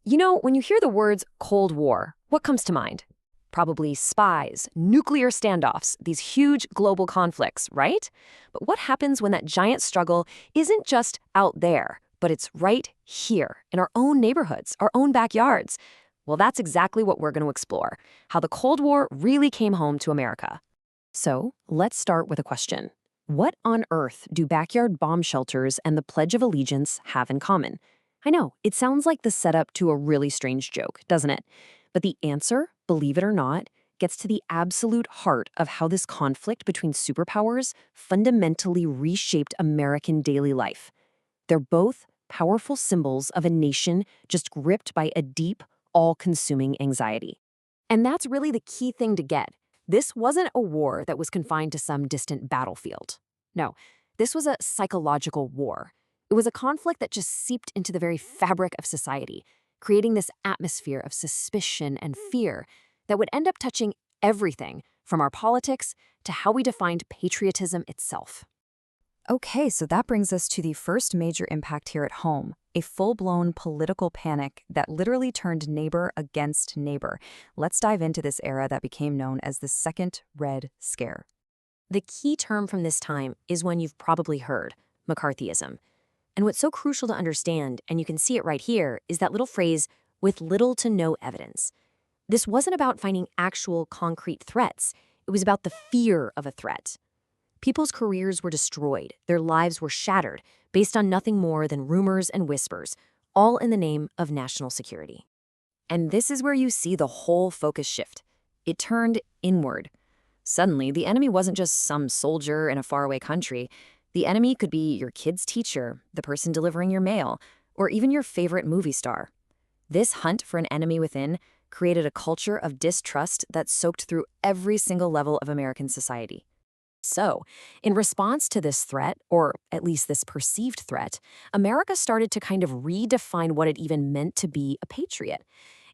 You know, when you hear the words Cold War, what comes to mind? Probably spies, nuclear standoffs, these huge global conflicts, right? But what happens when that giant struggle isn't just out there, but it's right here, in our own neighborhoods, our own backyards? Well, that's exactly what we're going to explore, how the Cold War really came home to America. So, let's start with a question. What on earth do backyard bomb shelters and the Pledge of Allegiance have in common? I know, it sounds like the setup to a really strange joke, doesn't it? But the answer, believe it or not, gets to the absolute heart of how this conflict between superpowers fundamentally reshaped American daily life. They're both powerful symbols of a nation just gripped by a deep, all-consuming anxiety. And that's really the key thing to get. This wasn't a war that was confined to some distant battlefield. No, this was a psychological war. It was a conflict that just seeped into the very fabric of society, creating this atmosphere of suspicion and fear that would end up touching everything from our politics to how we defined patriotism itself. Okay, so that brings us to the first major impact here at home, a full-blown political panic that literally turned neighbor against neighbor. Let's dive into this era that became known as the Second Red Scare. The key term from this time is one you've probably heard, McCarthyism. And what's so crucial to understand, and you can see it right here, is that little phrase, with little to no evidence. This wasn't about finding actual concrete threats. It was about the fear of a threat. People's careers were destroyed, their lives were shattered, based on nothing more than rumors and whispers, all in the name of national security. And this is where you see the whole focus shift. It turned inward. Suddenly, the enemy wasn't just some soldier in a faraway country. The enemy could be your kid's teacher, the person delivering your mail, or even your favorite movie star. This hunt for an enemy within created a culture of distrust that soaked through every single level of American society. So, in response to this threat, or at least this perceived threat, America started to kind of redefine what it even meant to be a patriot.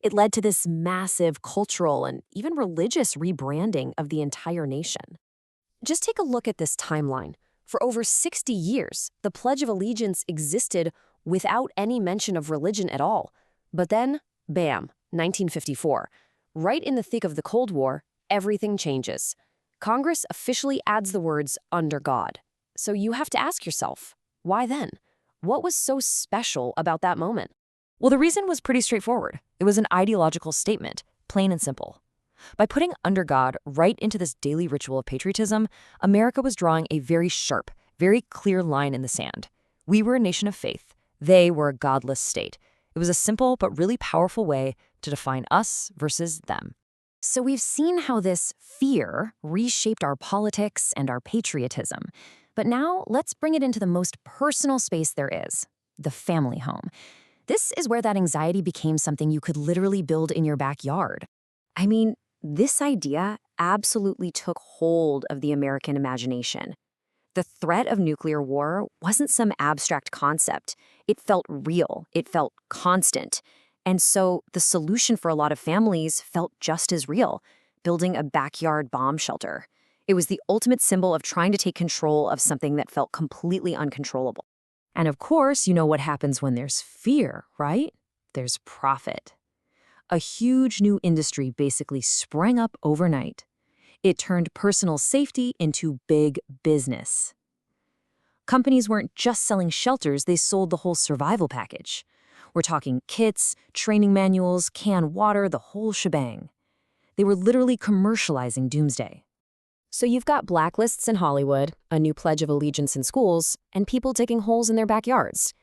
It led to this massive cultural and even religious rebranding of the entire nation. Just take a look at this timeline. For over 60 years, the Pledge of Allegiance existed without any mention of religion at all. But then, bam, 1954. Right in the thick of the Cold War, everything changes. Congress officially adds the words, under God. So you have to ask yourself, why then? What was so special about that moment? Well, the reason was pretty straightforward. It was an ideological statement, plain and simple. By putting under God right into this daily ritual of patriotism, America was drawing a very sharp, very clear line in the sand. We were a nation of faith. They were a godless state. It was a simple but really powerful way to define us versus them. So we've seen how this fear reshaped our politics and our patriotism. But now let's bring it into the most personal space there is, the family home. This is where that anxiety became something you could literally build in your backyard. I mean, this idea absolutely took hold of the American imagination. The threat of nuclear war wasn't some abstract concept. It felt real. It felt constant. And so the solution for a lot of families felt just as real, building a backyard bomb shelter. It was the ultimate symbol of trying to take control of something that felt completely uncontrollable. And of course, you know what happens when there's fear, right? There's profit. A huge new industry basically sprang up overnight. It turned personal safety into big business. Companies weren't just selling shelters, they sold the whole survival package. We're talking kits, training manuals, canned water, the whole shebang. They were literally commercializing doomsday. So you've got blacklists in Hollywood, a new Pledge of Allegiance in schools, and people digging holes in their backyards.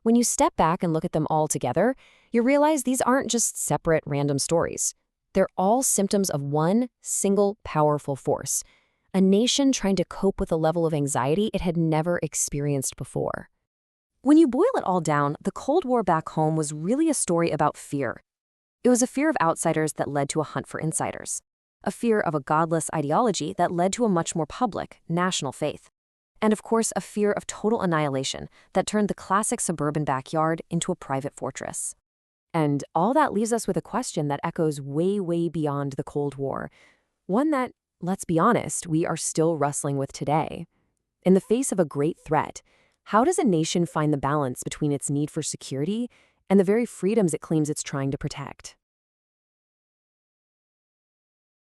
When you step back and look at them all together, you realize these aren't just separate random stories. They're all symptoms of one single powerful force, a nation trying to cope with a level of anxiety it had never experienced before. When you boil it all down, the Cold War back home was really a story about fear. It was a fear of outsiders that led to a hunt for insiders, a fear of a godless ideology that led to a much more public, national faith, and of course a fear of total annihilation that turned the classic suburban backyard into a private fortress. And all that leaves us with a question that echoes way, way beyond the Cold War, one that, let's be honest, we are still wrestling with today. In the face of a great threat, how does a nation find the balance between its need for security and the very freedoms it claims it's trying to protect.